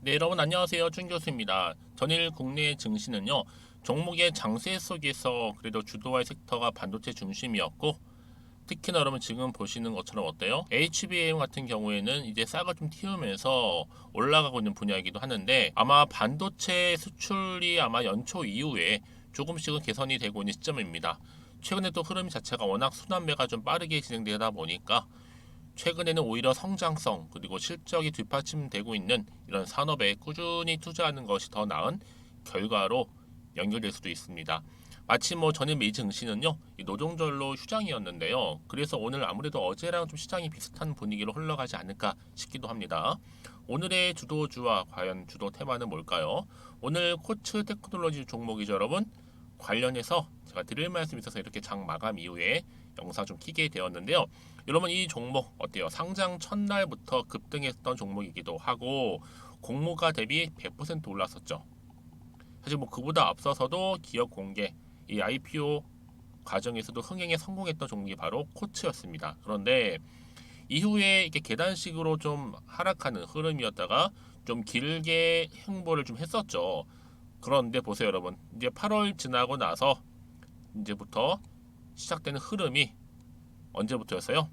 네, 여러분 안녕하세요. 준 교수입니다. 전일 국내 증시는요, 종목의 장세 속에서 그래도 주도할 섹터가 반도체 중심이었고, 특히나 여러분 지금 보시는 것처럼 어때요? HBM 같은 경우에는 이제 싹을 좀 틔우면서 올라가고 있는 분야이기도 하는데, 아마 반도체 수출이 아마 연초 이후에 조금씩은 개선이 되고 있는 시점입니다. 최근에 또 흐름 자체가 워낙 순환매가 좀 빠르게 진행되다 보니까 최근에는 오히려 성장성 그리고 실적이 뒷받침되고 있는 이런 산업에 꾸준히 투자하는 것이 더 나은 결과로 연결될 수도 있습니다. 마침 전일 미 증시는요 노동절로 휴장이었는데요. 그래서 오늘 아무래도 어제랑 좀 시장이 비슷한 분위기로 흘러가지 않을까 싶기도 합니다. 오늘의 주도주와 과연 주도 테마는 뭘까요? 오늘 코츠 테크놀로지 종목이죠, 여러분. 관련해서 제가 드릴 말씀이 있어서 이렇게 장 마감 이후에 영상 좀 키게 되었는데요. 여러분 이 종목 어때요? 상장 첫날부터 급등했던 종목이기도 하고 공모가 대비 100% 올랐었죠. 사실 그보다 앞서서도 기업 공개, 이 IPO 과정에서도 흥행에 성공했던 종목이 바로 코츠였습니다. 그런데 이후에 이렇게 계단식으로 좀 하락하는 흐름이었다가 좀 길게 행보를 좀 했었죠. 그런데 보세요, 여러분. 이제 8월 지나고 나서 이제부터 시작되는 흐름이 언제부터였어요?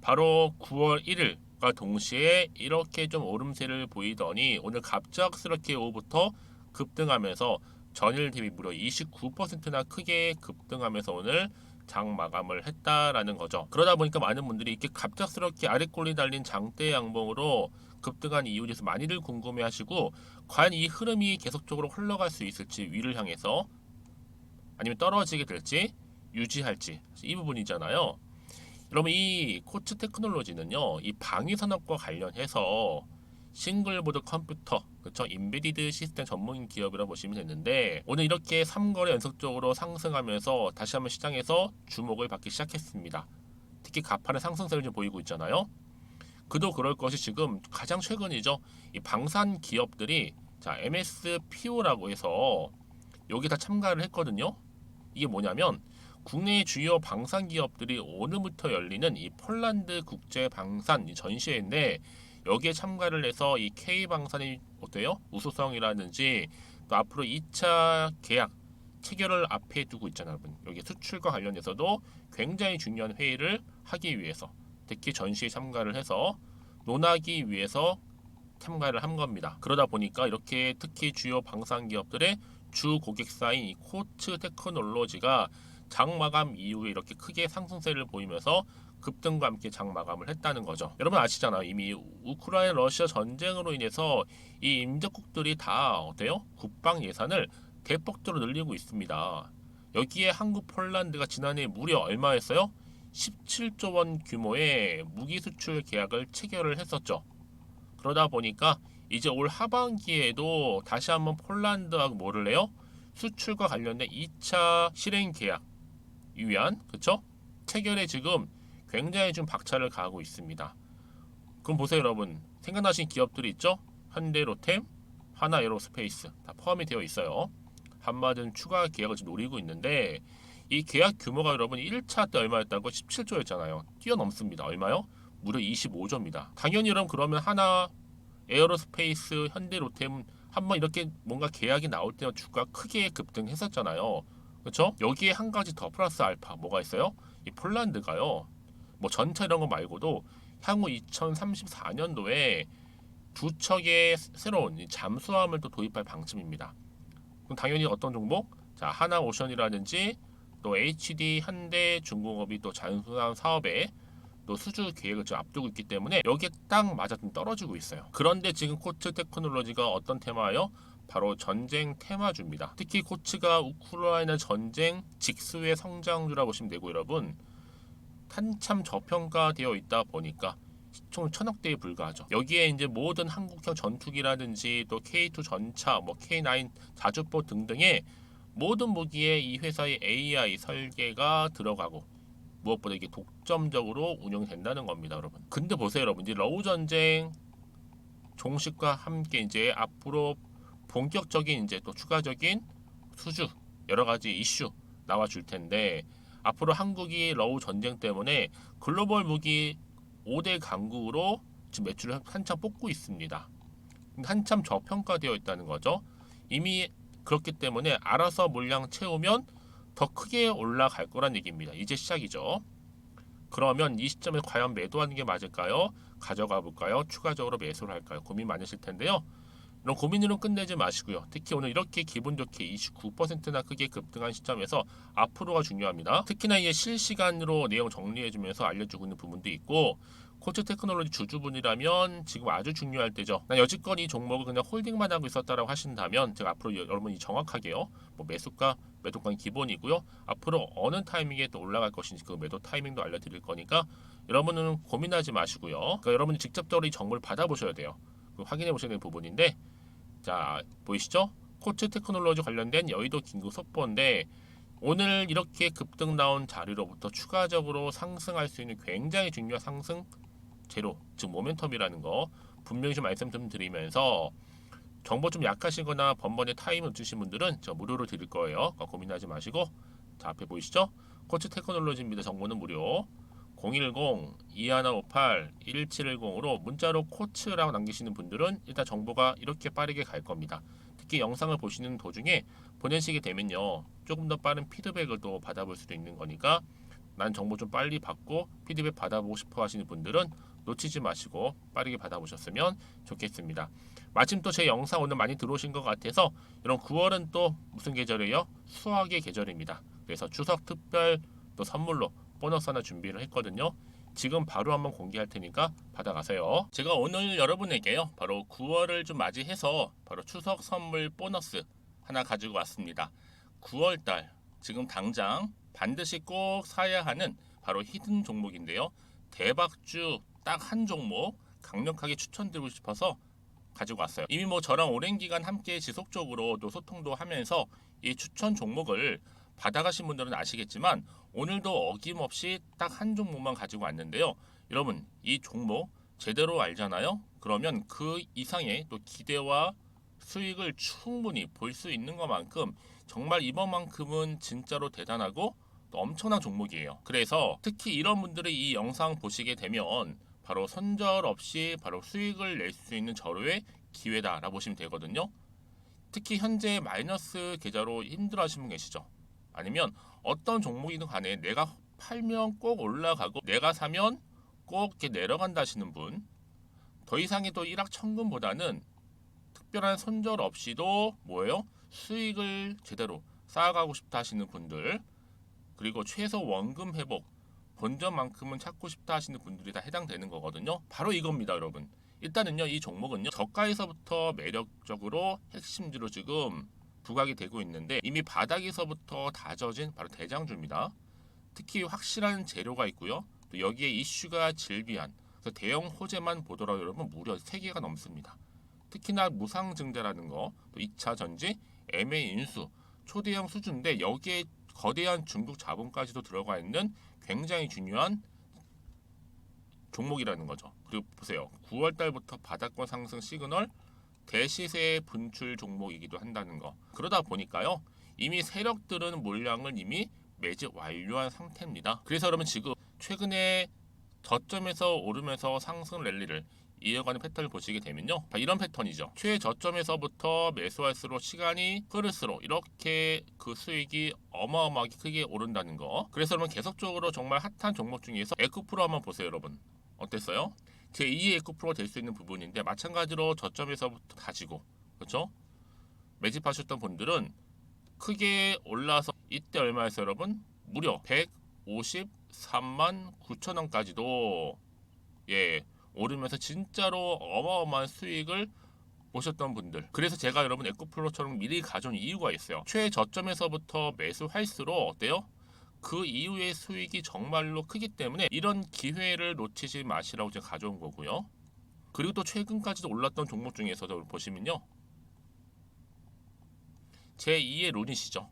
바로 9월 1일과 동시에 이렇게 좀 오름세를 보이더니 오늘 갑작스럽게 오후부터 급등하면서 전일 대비 무려 29%나 크게 급등하면서 오늘 장 마감을 했다라는 거죠. 그러다 보니까 많은 분들이 이렇게 갑작스럽게 아래꼴이 달린 장대 양봉으로 급등한 이유에 대해서 많이들 궁금해하시고 과연 이 흐름이 계속적으로 흘러갈 수 있을지 위를 향해서 아니면 떨어지게 될지 유지할지 이 부분이잖아요. 여러분 이 코츠 테크놀로지는요 이 방위 산업과 관련해서 싱글보드 컴퓨터 그쵸 인베디드 시스템 전문 기업이라고 보시면 되는데 오늘 이렇게 3거래 연속적으로 상승하면서 다시 한번 시장에서 주목을 받기 시작했습니다. 특히 가판의 상승세를 좀 보이고 있잖아요. 그도 그럴 것이 지금 가장 최근이죠. 이 방산 기업들이 자 MSPO라고 해서 여기 다 참가를 했거든요. 이게 뭐냐면 국내 주요 방산 기업들이 오늘부터 열리는 이 폴란드 국제 방산 전시회인데 여기에 참가를 해서 이 K 방산이 어때요? 우수성이라든지 또 앞으로 2차 계약 체결을 앞에 두고 있잖아요, 여러분. 여기 수출과 관련해서도 굉장히 중요한 회의를 하기 위해서 특히 전시에 참가를 해서 논하기 위해서 참가를 한 겁니다. 그러다 보니까 이렇게 특히 주요 방산 기업들의 주 고객사인 이 코츠 테크놀로지가 장 마감 이후에 이렇게 크게 상승세를 보이면서 급등과 함께 장 마감을 했다는 거죠. 여러분 아시잖아요. 이미 우크라이나 러시아 전쟁으로 인해서 이 임적국들이 다 어때요? 국방 예산을 대폭적으로 늘리고 있습니다. 여기에 한국, 폴란드가 지난해 무려 얼마였어요? 17조 원 규모의 무기 수출 계약을 체결을 했었죠. 그러다 보니까 이제 올 하반기에도 다시 한번 폴란드하고 뭐를 해요? 수출과 관련된 2차 실행 계약 위한 그쵸? 체결에 지금 굉장히 좀 박차를 가하고 있습니다. 그럼 보세요, 여러분. 생각나신 기업들이 있죠? 현대로템, 하나에로스페이스 다 포함이 되어 있어요. 한마디는 추가 계약을 지금 노리고 있는데 이 계약 규모가 여러분 1차 때 얼마였다고? 17조였잖아요. 뛰어넘습니다. 얼마요? 무려 25조입니다. 당연히 여러분 그러면 하나 에어로스페이스, 현대로템 한번 이렇게 뭔가 계약이 나올 때는 주가 크게 급등했었잖아요. 그렇죠? 여기에 한 가지 더 플러스 알파 뭐가 있어요? 이 폴란드가요. 전차 이런 거 말고도 향후 2034년도에 두 척의 새로운 잠수함을 또 도입할 방침입니다. 그럼 당연히 어떤 종목? 자, 하나오션이라든지 또 HD, 현대, 중공업이 또 잠수함 사업에 또 수주 계획을 지금 앞두고 있기 때문에 여기에 딱 맞아 좀 떨어지고 있어요. 그런데 지금 코츠 테크놀로지가 어떤 테마예요? 바로 전쟁 테마주입니다. 특히 코츠가 우크라이나 전쟁 직수의 성장주라고 보시면 되고 여러분 한참 저평가되어 있다 보니까 총 1,000억대에 불과하죠. 여기에 이제 모든 한국형 전투기라든지 또 K2 전차, K9 자주포 등등의 모든 무기에 이 회사의 AI 설계가 들어가고 무엇보다 이게 독점적으로 운영된다는 겁니다, 여러분. 근데 보세요, 여러분. 이제 러우 전쟁 종식과 함께 이제 앞으로 본격적인 이제 또 추가적인 수주 여러 가지 이슈 나와 줄 텐데 앞으로 한국이 러우 전쟁 때문에 글로벌 무기 5대 강국으로 지금 매출을 한창 뽑고 있습니다. 한참 저평가되어 있다는 거죠. 이미 그렇기 때문에 알아서 물량 채우면 더 크게 올라갈 거란 얘기입니다. 이제 시작이죠. 그러면 이 시점에 과연 매도하는 게 맞을까요? 가져가 볼까요? 추가적으로 매수를 할까요? 고민 많으실 텐데요. 이런 고민으로 끝내지 마시고요. 특히 오늘 이렇게 기분 좋게 29%나 크게 급등한 시점에서 앞으로가 중요합니다. 특히나 이게 실시간으로 내용 정리해주면서 알려주고 있는 부분도 있고, 코츠 테크놀로지 주주분이라면 지금 아주 중요할 때죠. 난 여지껏 이 종목을 그냥 홀딩만 하고 있었다라고 하신다면 제가 앞으로 여러분이 정확하게요. 뭐 매수가, 매도가는 기본이고요. 앞으로 어느 타이밍에 또 올라갈 것인지 그 매도 타이밍도 알려드릴 거니까 여러분은 고민하지 마시고요. 그러니까 여러분이 직접적으로 이 정보를 받아보셔야 돼요. 확인해 보셔야 되는 부분인데, 자 보이시죠? 코츠 테크놀로지 관련된 여의도 긴급 속보인데 오늘 이렇게 급등 나온 자리로부터 추가적으로 상승할 수 있는 굉장히 중요한 상승 재료, 즉 모멘텀이라는 거 분명히 좀 말씀 좀 드리면서 정보 좀 약하시거나 번번에 타임을 놓치신 분들은 저 무료로 드릴 거예요. 고민하지 마시고, 자 앞에 보이시죠? 코츠 테크놀로지입니다. 정보는 무료. 010-2158-1710으로 문자로 코츠라고 남기시는 분들은 일단 정보가 이렇게 빠르게 갈 겁니다. 특히 영상을 보시는 도중에 보내시게 되면요, 조금 더 빠른 피드백을 또 받아볼 수도 있는 거니까 난 정보 좀 빨리 받고 피드백 받아보고 싶어 하시는 분들은 놓치지 마시고 빠르게 받아보셨으면 좋겠습니다. 마침 또 제 영상 오늘 많이 들어오신 것 같아서 이런 9월은 또 무슨 계절이에요? 수학의 계절입니다. 그래서 추석 특별 또 선물로 보너스 하나 준비를 했거든요. 지금 바로 한번 공개할 테니까 받아가세요. 제가 오늘 여러분에게요, 바로 9월을 좀 맞이해서 바로 추석 선물 보너스 하나 가지고 왔습니다. 9월달 지금 당장 반드시 꼭 사야 하는 바로 히든 종목인데요. 대박주 딱 한 종목 강력하게 추천드리고 싶어서 가지고 왔어요. 이미 뭐 저랑 오랜 기간 함께 지속적으로 또 소통도 하면서 이 추천 종목을 받아가신 분들은 아시겠지만 오늘도 어김없이 딱 한 종목만 가지고 왔는데요. 여러분 이 종목 제대로 알잖아요. 그러면 그 이상의 또 기대와 수익을 충분히 볼 수 있는 것만큼 정말 이번만큼은 진짜로 대단하고 또 엄청난 종목이에요. 그래서 특히 이런 분들이 이 영상 보시게 되면 바로 손절 없이 바로 수익을 낼 수 있는 절호의 기회다라고 보시면 되거든요. 특히 현재 마이너스 계좌로 힘들어하시는 분 계시죠? 아니면 어떤 종목이든 간에 내가 팔면 꼭 올라가고 내가 사면 꼭 이렇게 내려간다 하시는 분, 더 이상의 또 일확천금보다는 특별한 손절 없이도 뭐예요? 수익을 제대로 쌓아가고 싶다 하시는 분들, 그리고 최소 원금 회복, 본전만큼은 찾고 싶다 하시는 분들이 다 해당되는 거거든요. 바로 이겁니다, 여러분. 일단은요, 이 종목은요, 저가에서부터 매력적으로 핵심주로 지금 부각이 되고 있는데 이미 바닥에서부터 다져진 바로 대장주입니다. 특히 확실한 재료가 있고요. 또 여기에 이슈가 질비한, 그래서 대형 호재만 보더라도 여러분 무려 3개가 넘습니다. 특히나 무상증자라는 거, 또 2차 전지, M&A 인수, 초대형 수주인데 여기에 거대한 중국 자본까지도 들어가 있는 굉장히 중요한 종목이라는 거죠. 그리고 보세요. 9월 달부터 바닥권 상승 시그널, 대시세 분출 종목이기도 한다는 거. 그러다 보니까요. 이미 세력들은 물량을 이미 매집 완료한 상태입니다. 그래서 여러분 지금 최근에 저점에서 오르면서 상승 랠리를 이어가는 패턴을 보시게 되면요. 이런 패턴이죠. 최저점에서부터 매수할수록 시간이 흐를수록 이렇게 그 수익이 어마어마하게 크게 오른다는 거. 그래서 여러분 계속적으로 정말 핫한 종목 중에서 에코프로 한번 보세요, 여러분. 어땠어요? 제2의 에코프로가 될 수 있는 부분인데 마찬가지로 저점에서부터 다지고, 그렇죠? 매집하셨던 분들은 크게 올라서 이때 얼마였어요, 여러분? 무려 153만 9천 원까지도 오르면서 진짜로 어마어마한 수익을 보셨던 분들. 그래서 제가 여러분 에코플로처럼 미리 가져온 이유가 있어요. 최저점에서부터 매수할수록 어때요? 그 이후의 수익이 정말로 크기 때문에 이런 기회를 놓치지 마시라고 제가 가져온 거고요. 그리고 또 최근까지도 올랐던 종목 중에서도 보시면요. 제2의 룬이시죠.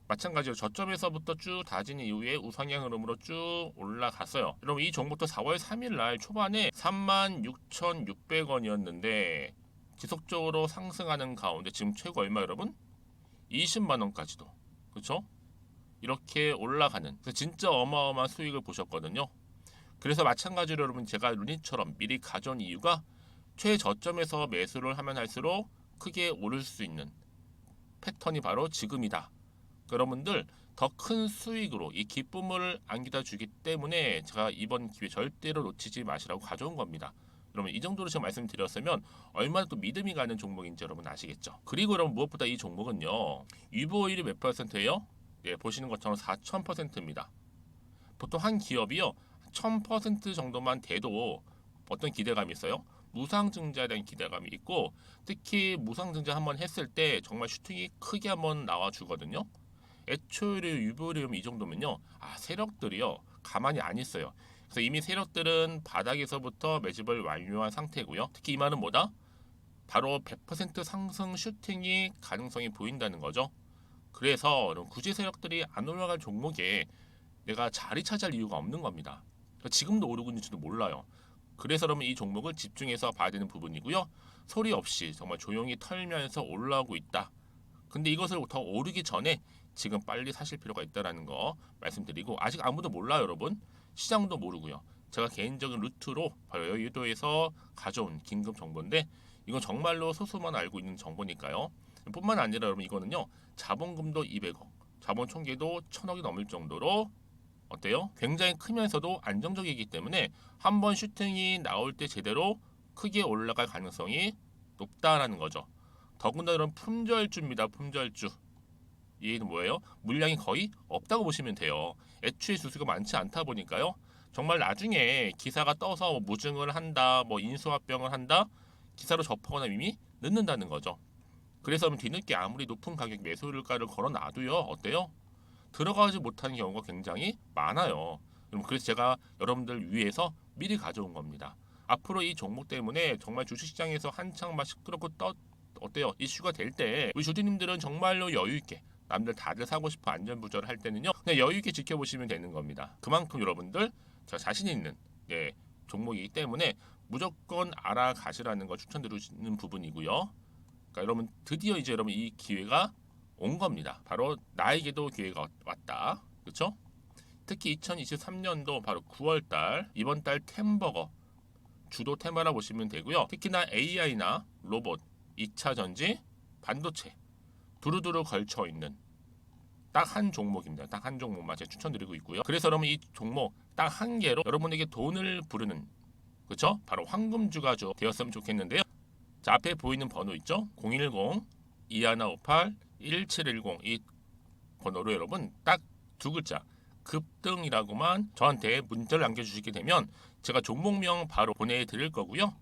마찬가지로 저점에서부터 쭉 다진 이후에 우상향 흐름으로 쭉 올라갔어요. 여러분 이 종목도 4월 3일 날 초반에 36,600원이었는데 지속적으로 상승하는 가운데 지금 최고 얼마 여러분? 20만 원까지도. 그렇죠? 이렇게 올라가는, 그래서 진짜 어마어마한 수익을 보셨거든요. 그래서 마찬가지로 여러분 제가 루닛처럼 미리 가져온 이유가 최저점에서 매수를 하면 할수록 크게 오를 수 있는 패턴이 바로 지금이다. 여러분들 더 큰 수익으로 이 기쁨을 안겨다 주기 때문에 제가 이번 기회 절대로 놓치지 마시라고 가져온 겁니다. 여러분 이 정도로 제가 말씀드렸으면 얼마나 또 믿음이 가는 종목인지 여러분 아시겠죠? 그리고 여러분 무엇보다 이 종목은요. 유보율이 몇 %예요? 네, 보시는 것처럼 4000%입니다. 보통 한 기업이요 1000% 정도만 돼도 어떤 기대감이 있어요? 무상증자에 대한 기대감이 있고 특히 무상증자 한번 했을 때 정말 슈팅이 크게 한번 나와주거든요. 애초에 유보율이 이 정도면요, 세력들이요 가만히 안 있어요. 그래서 이미 세력들은 바닥에서부터 매집을 완료한 상태고요. 특히 이 말은 뭐다? 바로 100% 상승 슈팅이 가능성이 보인다는 거죠. 그래서 굳이 세력들이 안 올라갈 종목에 내가 자리 차지할 이유가 없는 겁니다. 지금도 오르고 있는지도 몰라요. 그래서 그러면 이 종목을 집중해서 봐야 되는 부분이고요. 소리 없이 정말 조용히 털면서 올라오고 있다. 근데 이것을 더 오르기 전에 지금 빨리 사실 필요가 있다는 거 말씀드리고, 아직 아무도 몰라요 여러분. 시장도 모르고요. 제가 개인적인 루트로 바로 여의도에서 가져온 긴급 정보인데 이건 정말로 소수만 알고 있는 정보니까요. 뿐만 아니라 여러분 이거는요 자본금도 200억, 자본 총계도 1000억이 넘을 정도로 어때요? 굉장히 크면서도 안정적이기 때문에 한번 슈팅이 나올 때 제대로 크게 올라갈 가능성이 높다라는 거죠. 더군다나 이런 품절주입니다. 품절주. 얘는 뭐예요? 물량이 거의 없다고 보시면 돼요. 애초에 수수가 많지 않다 보니까요. 정말 나중에 기사가 떠서 뭐 무증을 한다, 뭐 인수합병을 한다, 기사로 접하거나 이미 늦는다는 거죠. 그래서 뒤늦게 아무리 높은 가격 매수가를 걸어놔도요, 어때요? 들어가지 못하는 경우가 굉장히 많아요. 그래서 제가 여러분들 위해서 미리 가져온 겁니다. 앞으로 이 종목 때문에 정말 주식시장에서 한창 막 시끄럽고 어때요? 이슈가 될 때 우리 주주님들은 정말로 여유 있게 남들 다들 사고 싶어 안전부절을 할 때는요 그냥 여유 있게 지켜보시면 되는 겁니다. 그만큼 여러분들 제가 자신 있는 종목이기 때문에 무조건 알아가시라는 걸 추천드리는 부분이고요. 그러니까 여러분 드디어 이제 여러분 이 기회가 온 겁니다. 바로 나에게도 기회가 왔다. 그렇죠? 특히 2023년도 바로 9월달 이번 달 템버거 주도 테마라 보시면 되고요. 특히나 AI나 로봇, 2차 전지, 반도체 두루두루 걸쳐 있는 딱 한 종목입니다. 딱 한 종목만 제가 추천드리고 있고요. 그래서 여러분 이 종목 딱 한 개로 여러분에게 돈을 부르는 그렇죠? 바로 황금주가 되었으면 좋겠는데요. 자, 앞에 보이는 번호 있죠? 010-2158-1710 이 번호로 여러분 딱 두 글자 급등이라고만 저한테 문자를 남겨주시게 되면 제가 종목명 바로 보내드릴 거고요.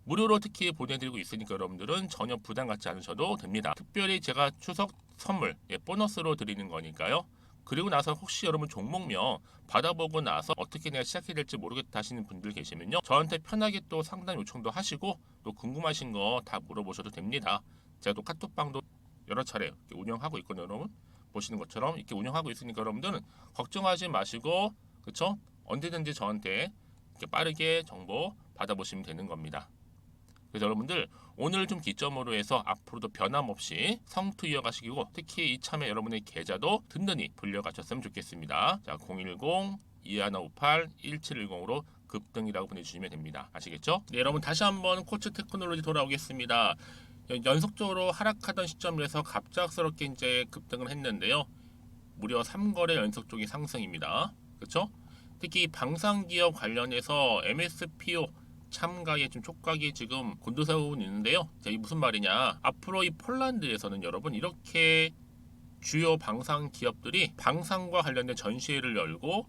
무료로 특히 보내드리고 있으니까 여러분들은 전혀 부담 갖지 않으셔도 됩니다. 특별히 제가 추석 선물 보너스로 드리는 거니까요. 그리고 나서 혹시 여러분 종목명 받아보고 나서 어떻게 내가 시작해야 될지 모르겠다 하시는 분들 계시면요. 저한테 편하게 또 상담 요청도 하시고 또 궁금하신 거 다 물어보셔도 됩니다. 제가 또 카톡방도 여러 차례 운영하고 있거든요. 여러분 보시는 것처럼 이렇게 운영하고 있으니까 여러분들은 걱정하지 마시고 그쵸? 언제든지 저한테 이렇게 빠르게 정보 받아보시면 되는 겁니다. 그래서 여러분들 오늘 좀 기점으로 해서 앞으로도 변함없이 성투 이어가시고 특히 이참에 여러분의 계좌도 든든히 불려가셨으면 좋겠습니다. 자, 010-2158-1710으로 급등이라고 보내주시면 됩니다. 아시겠죠? 네, 여러분 다시 한번 코츠 테크놀로지 돌아오겠습니다. 연속적으로 하락하던 시점에서 갑작스럽게 이제 급등을 했는데요. 무려 3거래 연속적인 상승입니다. 그렇죠? 특히 방산기업 관련해서 MSPO 참가에 좀 촉각이 지금 곤두세우고 있는데요. 자, 이 무슨 말이냐? 앞으로 이 폴란드에서는 여러분 이렇게 주요 방산 기업들이 방산과 관련된 전시회를 열고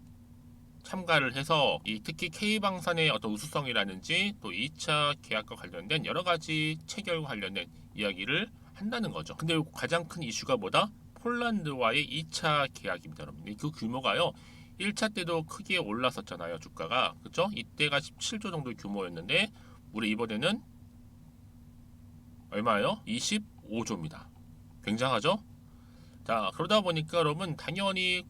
참가를 해서 특히 K방산의 어떤 우수성이라든지 또 2차 계약과 관련된 여러 가지 체결과 관련된 이야기를 한다는 거죠. 근데 가장 큰 이슈가 뭐다? 폴란드와의 2차 계약입니다, 여러분. 그 규모가요. 1차 때도 크게 올랐었잖아요, 주가가. 그렇죠? 이때가 17조 정도 규모였는데 우리 이번에는 얼마예요? 25조입니다. 굉장하죠? 자, 그러다 보니까 여러분 당연히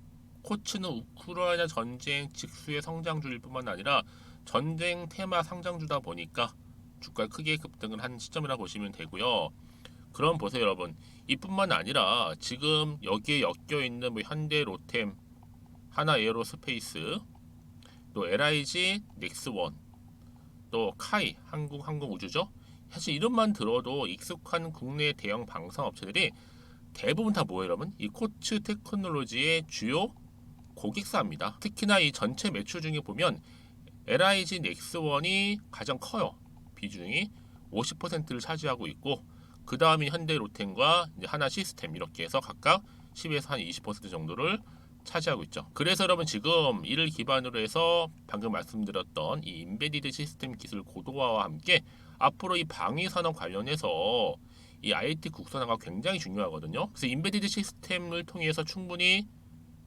코츠는 우크라이나 전쟁 직수의 성장주일 뿐만 아니라 전쟁 테마 상장주다 보니까 주가가 크게 급등을 한 시점이라고 보시면 되고요. 그럼 보세요, 여러분. 이뿐만 아니라 지금 여기에 엮여 있는 뭐 현대 로템, 하나 에어로스페이스, 또 LIG 넥스원, 또 카이 한국 항공우주죠. 사실 이름만 들어도 익숙한 국내 대형 방산업체들이 대부분 다 뭐예요, 여러분? 이 코츠 테크놀로지의 주요 고객사입니다. 특히나 이 전체 매출 중에 보면 LIG 넥스원이 가장 커요. 비중이 50%를 차지하고 있고, 그 다음이 현대 로템과 하나 시스템 이렇게 해서 각각 10에서 한 20% 정도를 차지하고 있죠. 그래서 여러분 지금 이를 기반으로 해서 방금 말씀드렸던 이 인베디드 시스템 기술 고도화와 함께 앞으로 이 방위 산업 관련해서 이 IT 국산화가 굉장히 중요하거든요. 그래서 인베디드 시스템을 통해서 충분히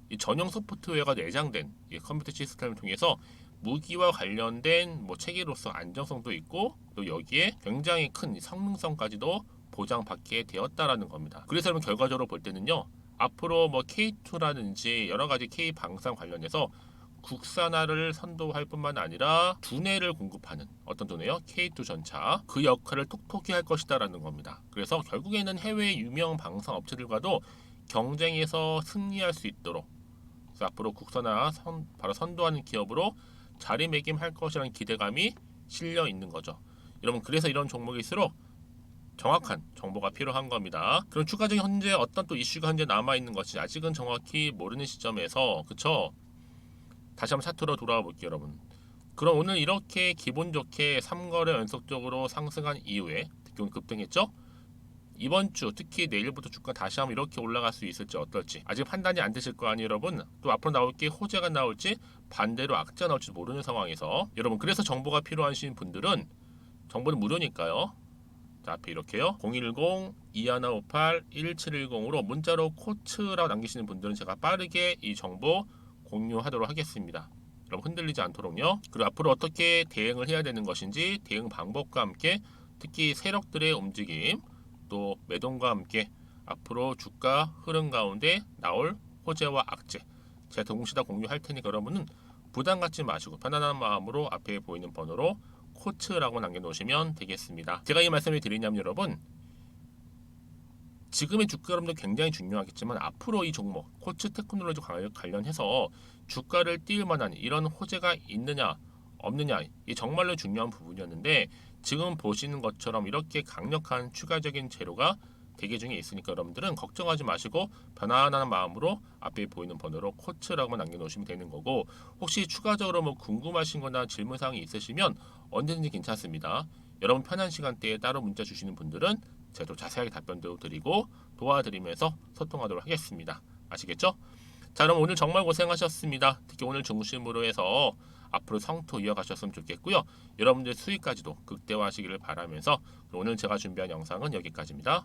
이 전용 소프트웨어가 내장된 이 컴퓨터 시스템을 통해서 무기와 관련된 뭐 체계로서 안정성도 있고 또 여기에 굉장히 큰 성능성까지도 보장받게 되었다라는 겁니다. 그래서 여러분 결과적으로 볼 때는요. 앞으로 뭐 K2라든지 여러 가지 K 방산 관련해서 국산화를 선도할 뿐만 아니라 두뇌를 공급하는 어떤 두뇌요? K2 전차 그 역할을 톡톡히 할 것이다라는 겁니다. 그래서 결국에는 해외 유명 방산 업체들과도 경쟁에서 승리할 수 있도록 그래서 앞으로 국산화 바로 선도하는 기업으로 자리매김할 것이라는 기대감이 실려 있는 거죠. 여러분 그래서 이런 종목일수록 정확한 정보가 필요한 겁니다. 그럼 추가적인 현재 어떤 또 이슈가 현재 남아 있는 것이 아직은 정확히 모르는 시점에서 그쵸? 다시 한번 차트로 돌아와 볼게요, 여러분. 그럼 오늘 이렇게 기분 좋게 3거래 연속적으로 상승한 이후에 특히 오늘 급등했죠? 이번 주 특히 내일부터 주가 다시 한번 이렇게 올라갈 수 있을지 어떨지 아직 판단이 안 되실 거 아니에요, 여러분. 또 앞으로 나올 게 호재가 나올지 반대로 악재가 나올지 모르는 상황에서 여러분 그래서 정보가 필요하신 분들은 정보는 무료니까요. 자, 앞에 이렇게요. 010-2158-1710으로 문자로 코츠라고 남기시는 분들은 제가 빠르게 이 정보 공유하도록 하겠습니다. 여러분 흔들리지 않도록요. 그리고 앞으로 어떻게 대응을 해야 되는 것인지 대응 방법과 함께 특히 세력들의 움직임 또 매동과 함께 앞으로 주가 흐름 가운데 나올 호재와 악재 제가 동시에 다 공유할 테니까 여러분은 부담 갖지 마시고 편안한 마음으로 앞에 보이는 번호로 코츠라고 남겨놓으시면 되겠습니다. 제가 이 말씀을 드리냐면 여러분 지금의 주가 흐름도 굉장히 중요하겠지만 앞으로 이 종목 코츠 테크놀로지 관련해서 주가를 띄울 만한 이런 호재가 있느냐 없느냐 이 정말로 중요한 부분이었는데 지금 보시는 것처럼 이렇게 강력한 추가적인 재료가 대기 중에 있으니까 여러분들은 걱정하지 마시고 편안한 마음으로 앞에 보이는 번호로 코츠라고 남겨놓으시면 되는 거고 혹시 추가적으로 뭐 궁금하신 거나 질문사항이 있으시면 언제든지 괜찮습니다. 여러분 편한 시간대에 따로 문자 주시는 분들은 제가 또 자세하게 답변도 드리고 도와드리면서 소통하도록 하겠습니다. 아시겠죠? 자 그럼 오늘 정말 고생하셨습니다. 특히 오늘 중심으로 해서 앞으로 성토 이어가셨으면 좋겠고요. 여러분들 수익까지도 극대화하시기를 바라면서 오늘 제가 준비한 영상은 여기까지입니다.